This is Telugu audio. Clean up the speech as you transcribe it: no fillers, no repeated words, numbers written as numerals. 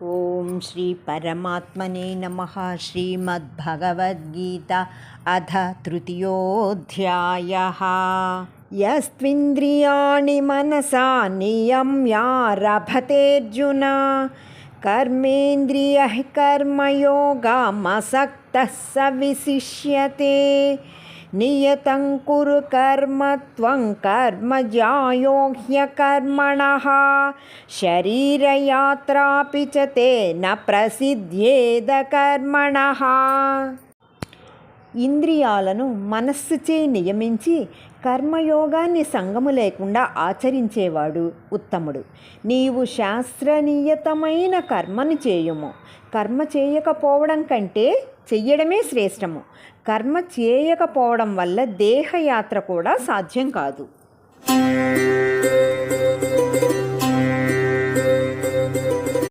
ఓం శ్రీ పరమాత్మనే నమః. శ్రీమద్భగవద్గీత అథ తృతీయోऽధ్యాయः. యస్త్వింద్రియాణి మనసా నియమ్యారభతేర్జున కర్మేంద్రియః కర్మయోగమసక్తః స విశిష్యతే. నియతం కురు కర్మ త్వం కర్మజ్యాయో హ్యకర్మణః శరీరయాత్రాపి చ తే న ప్రసిద్ధ్యేద కర్మణః. ఇంద్రియాలను మనస్సుచే నియమించి కర్మయోగాన్ని సంగము లేకుండా ఆచరించేవాడు ఉత్తముడు. నీవు శాస్త్రనియతమైన కర్మను చేయుము. కర్మ చేయకపోవడం కంటే చెయ్యడమే శ్రేష్టము. కర్మ చేయకపోవడం వల్ల దేహయాత్ర కూడా సాధ్యం కాదు.